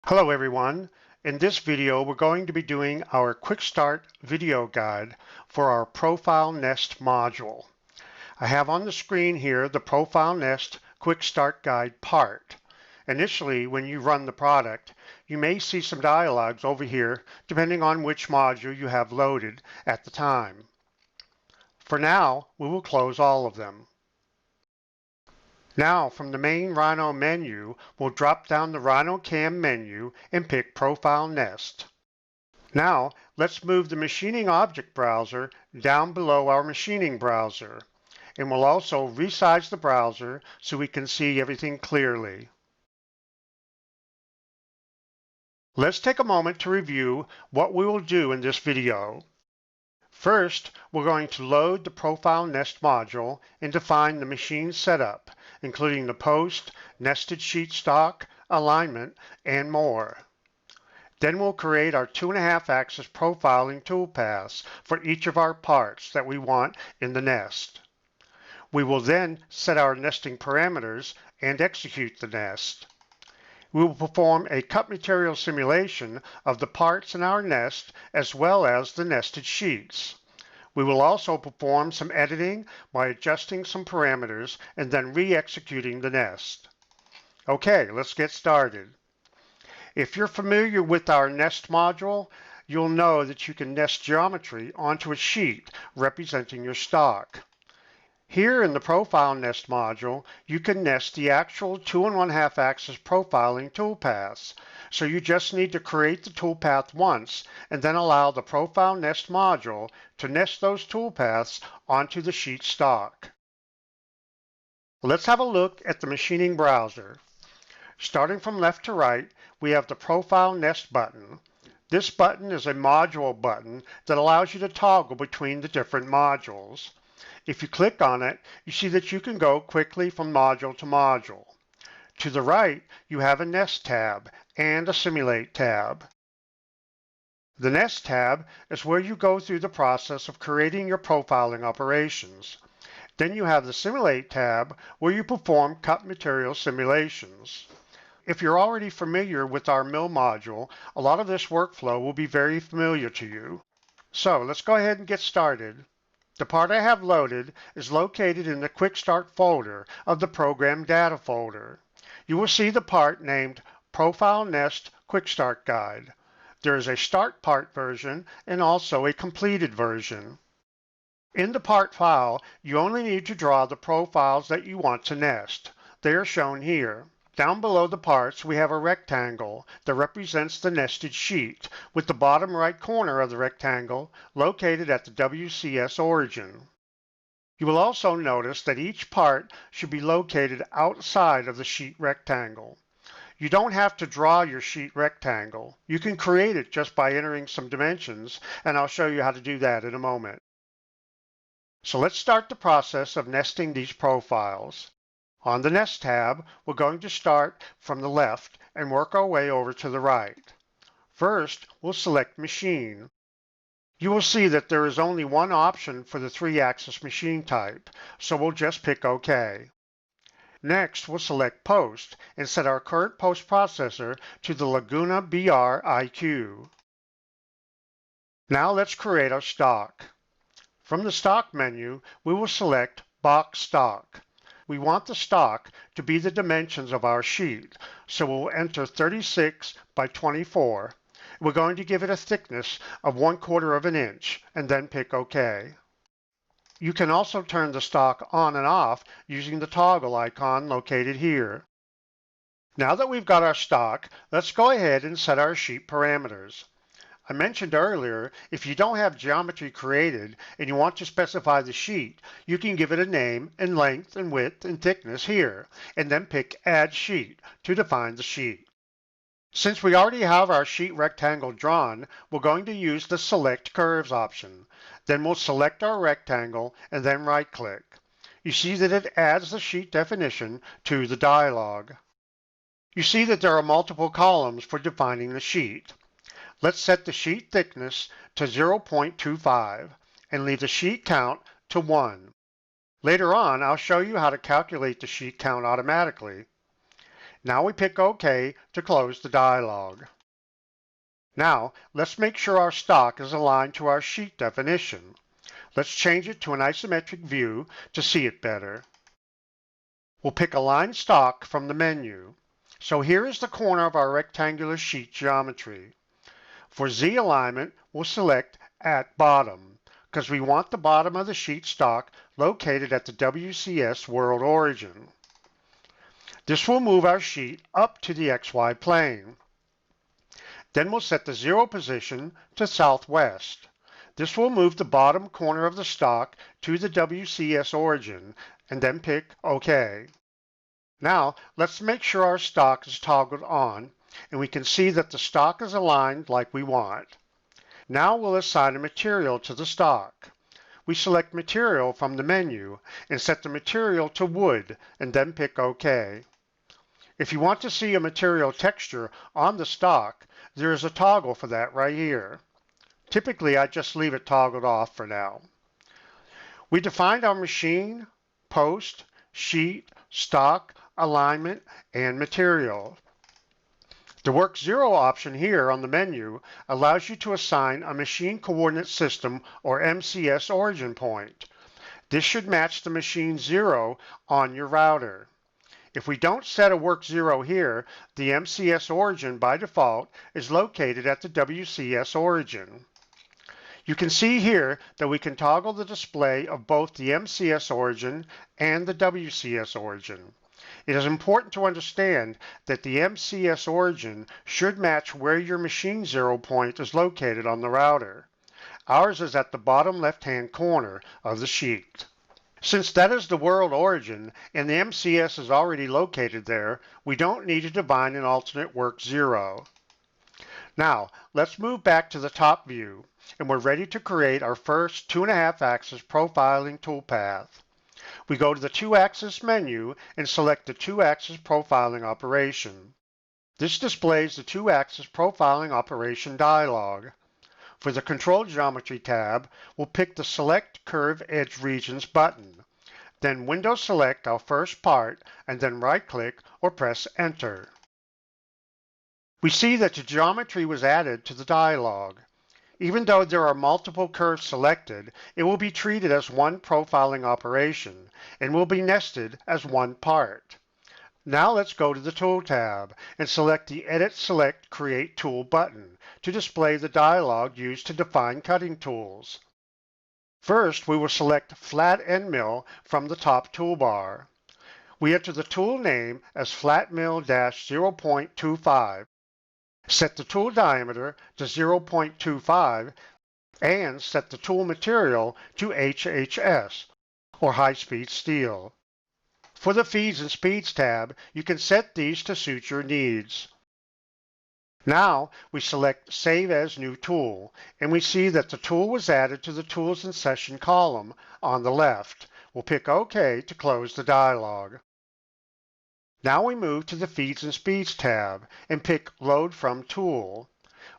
Hello everyone. In this video we're going to be doing our Quick Start video guide for our Profile Nest module. I have on the screen here the Profile Nest Quick Start Guide part. Initially, when you run the product, you may see some dialogues over here depending on which module you have loaded at the time. For now, we will close all of them. Now, from the main Rhino menu, we'll drop down the RhinoCAM menu and pick Profile Nest. Now, let's move the Machining Object Browser down below our Machining Browser, and we'll also resize the browser so we can see everything clearly. Let's take a moment to review what we will do in this video. First, we're going to load the Profile Nest module and define the machine setup, including the post, nested sheet stock, alignment, and more. Then we'll create our 2.5-axis profiling toolpaths for each of our parts that we want in the nest. We will then set our nesting parameters and execute the nest. We will perform a cut material simulation of the parts in our nest as well as the nested sheets. We will also perform some editing by adjusting some parameters and then re-executing the nest. Okay, let's get started. If you're familiar with our nest module, you'll know that you can nest geometry onto a sheet representing your stock. Here in the Profile Nest module, you can nest the actual 2.5-axis profiling toolpaths. So you just need to create the toolpath once and then allow the Profile Nest module to nest those toolpaths onto the sheet stock. Let's have a look at the Machining Browser. Starting from left to right, we have the Profile Nest button. This button is a module button that allows you to toggle between the different modules. If you click on it, you see that you can go quickly from module to module. To the right, you have a Nest tab and a Simulate tab. The Nest tab is where you go through the process of creating your profiling operations. Then you have the Simulate tab where you perform cut material simulations. If you're already familiar with our mill module, a lot of this workflow will be very familiar to you. So let's go ahead and get started. The part I have loaded is located in the Quick Start folder of the Program Data folder. You will see the part named Profile Nest Quick Start Guide. There is a Start Part version and also a completed version. In the part file, you only need to draw the profiles that you want to nest. They are shown here. Down below the parts, we have a rectangle that represents the nested sheet, with the bottom right corner of the rectangle located at the WCS origin. You will also notice that each part should be located outside of the sheet rectangle. You don't have to draw your sheet rectangle. You can create it just by entering some dimensions, and I'll show you how to do that in a moment. So let's start the process of nesting these profiles. On the Nest tab, we're going to start from the left and work our way over to the right. First, we'll select Machine. You will see that there is only one option for the 3-axis machine type, so we'll just pick OK. Next, we'll select Post and set our current post processor to the Laguna BR IQ. Now let's create our stock. From the Stock menu, we will select Box Stock. We want the stock to be the dimensions of our sheet, so we'll enter 36 by 24. We're going to give it a thickness of 1/4 of an inch and then pick OK. You can also turn the stock on and off using the toggle icon located here. Now that we've got our stock, let's go ahead and set our sheet parameters. I mentioned earlier, if you don't have geometry created and you want to specify the sheet, you can give it a name and length and width and thickness here, and then pick Add Sheet to define the sheet. Since we already have our sheet rectangle drawn, we're going to use the Select Curves option. Then we'll select our rectangle and then right-click. You see that it adds the sheet definition to the dialog. You see that there are multiple columns for defining the sheet. Let's set the sheet thickness to 0.25 and leave the sheet count to 1. Later on, I'll show you how to calculate the sheet count automatically. Now we pick OK to close the dialog. Now, let's make sure our stock is aligned to our sheet definition. Let's change it to an isometric view to see it better. We'll pick Align Stock from the menu. So here is the corner of our rectangular sheet geometry. For Z alignment, we'll select At Bottom, because we want the bottom of the sheet stock located at the WCS world origin. This will move our sheet up to the XY plane. Then we'll set the 0 position to southwest. This will move the bottom corner of the stock to the WCS origin, and then pick OK. Now, let's make sure our stock is toggled on, and we can see that the stock is aligned like we want. Now we'll assign a material to the stock. We select Material from the menu and set the material to Wood, and then pick OK. If you want to see a material texture on the stock, there is a toggle for that right here. Typically, I just leave it toggled off for now. We defined our machine, post, sheet, stock, alignment, and material. The Work 0 option here on the menu allows you to assign a Machine Coordinate System or MCS origin point. This should match the Machine 0 on your router. If we don't set a Work 0 here, the MCS origin by default is located at the WCS origin. You can see here that we can toggle the display of both the MCS origin and the WCS origin. It is important to understand that the MCS origin should match where your Machine 0 point is located on the router. Ours is at the bottom left-hand corner of the sheet. Since that is the world origin and the MCS is already located there, we don't need to define an alternate Work 0. Now, let's move back to the top view, and we're ready to create our first 2.5-axis profiling toolpath. We go to the 2-axis menu and select the 2-axis profiling operation. This displays the 2-axis profiling operation dialog. For the Control Geometry tab, we'll pick the Select Curve Edge Regions button. Then window select our first part and then right-click or press Enter. We see that the geometry was added to the dialog. Even though there are multiple curves selected, it will be treated as one profiling operation and will be nested as one part. Now let's go to the Tool tab and select the Edit Select Create Tool button to display the dialog used to define cutting tools. First, we will select Flat End Mill from the top toolbar. We enter the tool name as Flat Mill-0.25. Set the tool diameter to 0.25 and set the tool material to HHS, or high-speed steel. For the Feeds and Speeds tab, you can set these to suit your needs. Now we select Save as New Tool, and we see that the tool was added to the Tools in Session column on the left. We'll pick OK to close the dialog. Now we move to the Feeds and Speeds tab and pick Load from Tool.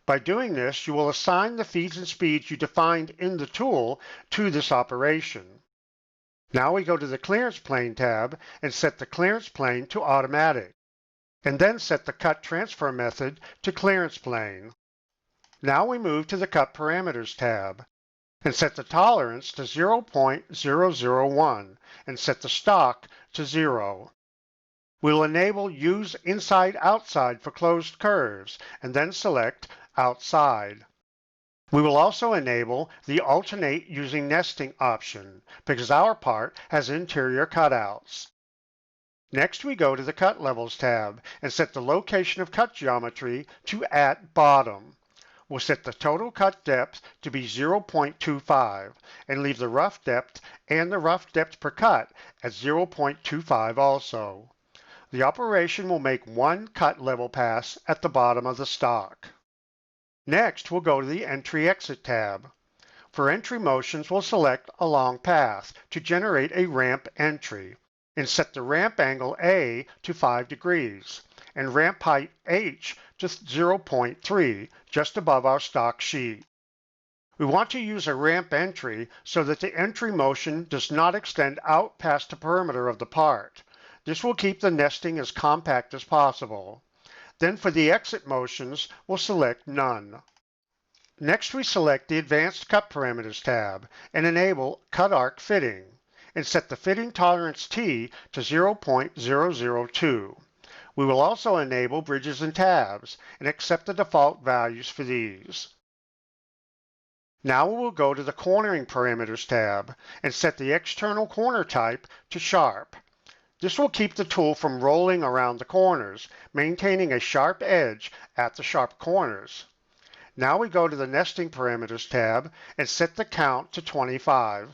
By doing this, you will assign the feeds and speeds you defined in the tool to this operation. Now we go to the Clearance Plane tab and set the clearance plane to Automatic, and then set the Cut Transfer method to Clearance Plane. Now we move to the Cut Parameters tab and set the tolerance to 0.001 and set the stock to 0. We'll enable Use Inside-Outside for closed curves and then select Outside. We will also enable the Alternate Using Nesting option because our part has interior cutouts. Next, we go to the Cut Levels tab and set the location of cut geometry to At Bottom. We'll set the total cut depth to be 0.25 and leave the rough depth and the rough depth per cut at 0.25 also. The operation will make one cut level pass at the bottom of the stock. Next, we'll go to the Entry/Exit tab. For entry motions, we'll select a long path to generate a ramp entry and set the ramp angle A to 5 degrees and ramp height H to 0.3 just above our stock sheet. We want to use a ramp entry so that the entry motion does not extend out past the perimeter of the part. This will keep the nesting as compact as possible. Then for the exit motions, we'll select None. Next, we select the Advanced Cut Parameters tab and enable Cut Arc Fitting, and set the fitting tolerance T to 0.002. We will also enable bridges and tabs and accept the default values for these. Now we will go to the Cornering Parameters tab and set the external corner type to Sharp. This will keep the tool from rolling around the corners, maintaining a sharp edge at the sharp corners. Now we go to the Nesting Parameters tab and set the count to 25.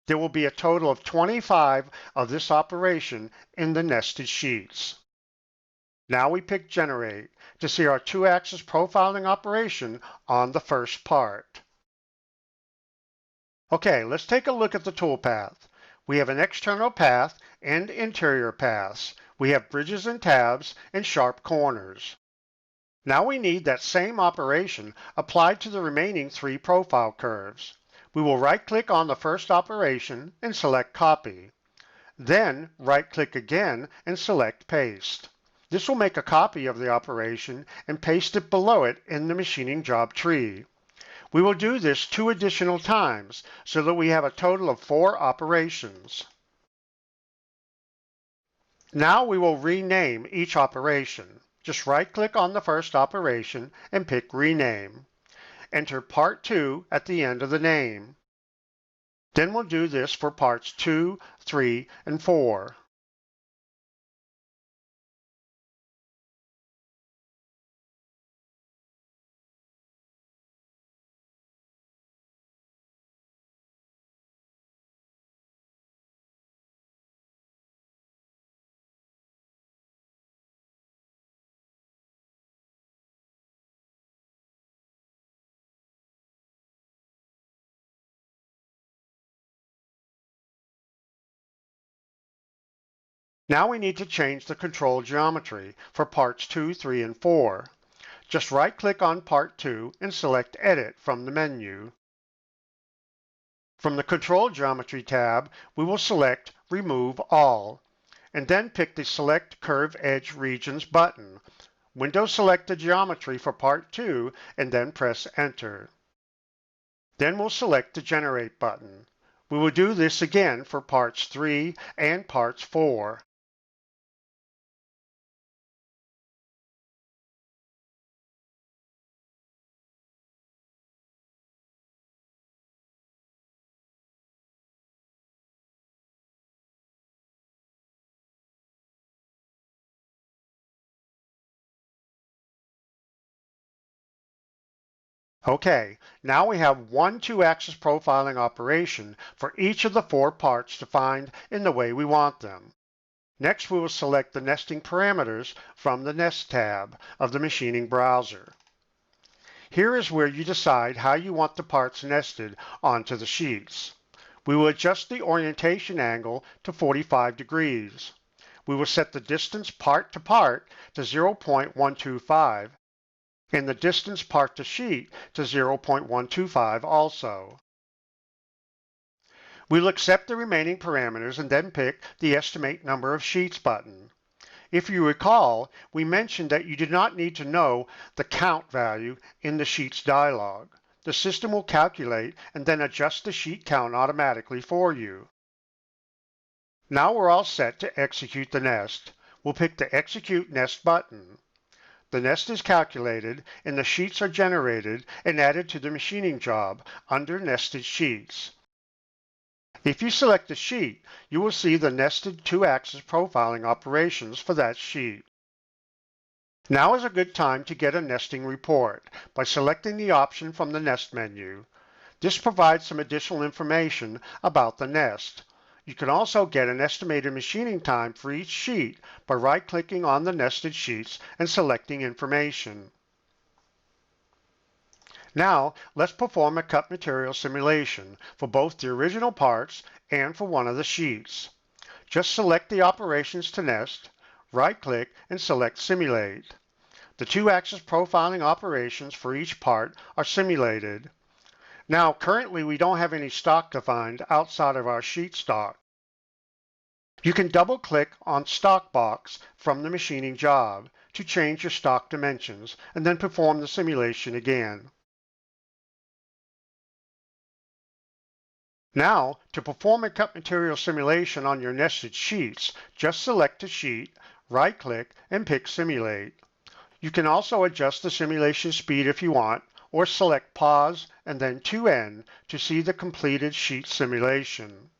There will be a total of 25 of this operation in the nested sheets. Now we pick Generate to see our 2-axis profiling operation on the first part. Okay, let's take a look at the toolpath. We have an external path and interior paths. We have bridges and tabs and sharp corners. Now we need that same operation applied to the remaining 3 profile curves. We will right-click on the first operation and select Copy. Then right-click again and select Paste. This will make a copy of the operation and paste it below it in the machining job tree. We will do this 2 additional times so that we have a total of 4 operations. Now we will rename each operation. Just right-click on the first operation and pick Rename. Enter Part 2 at the end of the name. Then we'll do this for parts 2, 3, and 4. Now we need to change the control geometry for parts 2, 3, and 4. Just right-click on Part 2 and select Edit from the menu. From the Control Geometry tab, we will select Remove All, and then pick the Select Curve Edge Regions button. Window select the geometry for Part 2 and then press Enter. Then we'll select the Generate button. We will do this again for parts 3 and parts 4. Okay, now we have one 2-axis profiling operation for each of the 4 parts defined in the way we want them. Next, we will select the nesting parameters from the Nest tab of the machining browser. Here is where you decide how you want the parts nested onto the sheets. We will adjust the orientation angle to 45 degrees. We will set the distance part to part to 0.125 and the distance part to sheet to 0.125 also. We'll accept the remaining parameters and then pick the Estimate Number of Sheets button. If you recall, we mentioned that you do not need to know the count value in the Sheets dialog. The system will calculate and then adjust the sheet count automatically for you. Now we're all set to execute the nest. We'll pick the Execute Nest button. The nest is calculated and the sheets are generated and added to the machining job under Nested Sheets. If you select a sheet, you will see the nested 2-axis profiling operations for that sheet. Now is a good time to get a nesting report by selecting the option from the Nest menu. This provides some additional information about the nest. You can also get an estimated machining time for each sheet by right-clicking on the nested sheets and selecting information. Now, let's perform a cut material simulation for both the original parts and for one of the sheets. Just select the operations to nest, right-click, and select Simulate. The 2-axis profiling operations for each part are simulated. Now, currently we don't have any stock defined outside of our sheet stock. You can double-click on Stock Box from the machining job to change your stock dimensions and then perform the simulation again. Now, to perform a cut material simulation on your nested sheets, just select a sheet, right-click, and pick Simulate. You can also adjust the simulation speed if you want, or select Pause and then 2N to see the completed sheet simulation.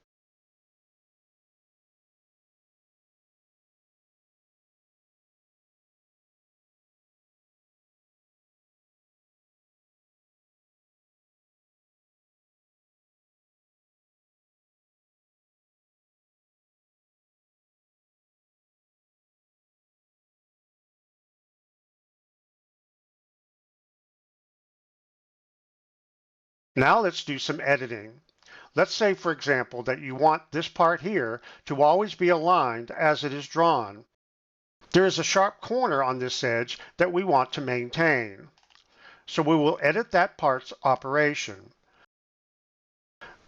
Now let's do some editing. Let's say, for example, that you want this part here to always be aligned as it is drawn. There is a sharp corner on this edge that we want to maintain. So we will edit that part's operation.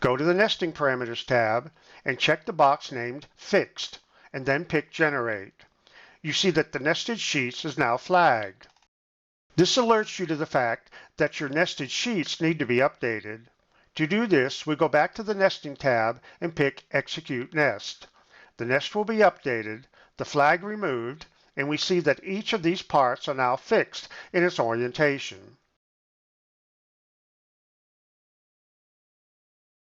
Go to the Nesting Parameters tab and check the box named Fixed, and then pick Generate. You see that the nested sheets is now flagged. This alerts you to the fact that your nested sheets need to be updated. To do this, we go back to the Nesting tab and pick Execute Nest. The nest will be updated, the flag removed, and we see that each of these parts are now fixed in its orientation.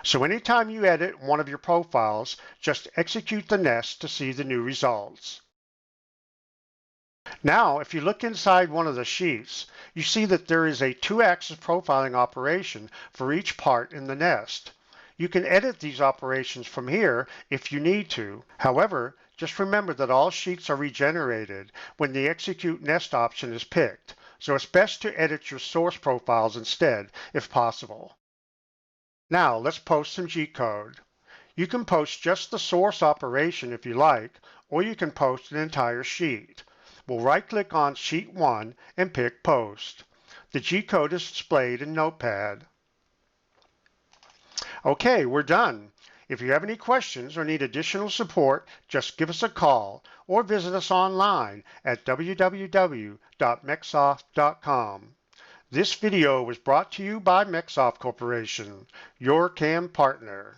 So anytime you edit one of your profiles, just execute the nest to see the new results. Now, if you look inside one of the sheets, you see that there is a 2-axis profiling operation for each part in the nest. You can edit these operations from here if you need to. However, just remember that all sheets are regenerated when the Execute Nest option is picked, so it's best to edit your source profiles instead, if possible. Now, let's post some G-code. You can post just the source operation if you like, or you can post an entire sheet. We'll right-click on Sheet 1 and pick Post. The G-code is displayed in Notepad. Okay, we're done. If you have any questions or need additional support, just give us a call or visit us online at www.mecsoft.com. This video was brought to you by MecSoft Corporation, your CAM partner.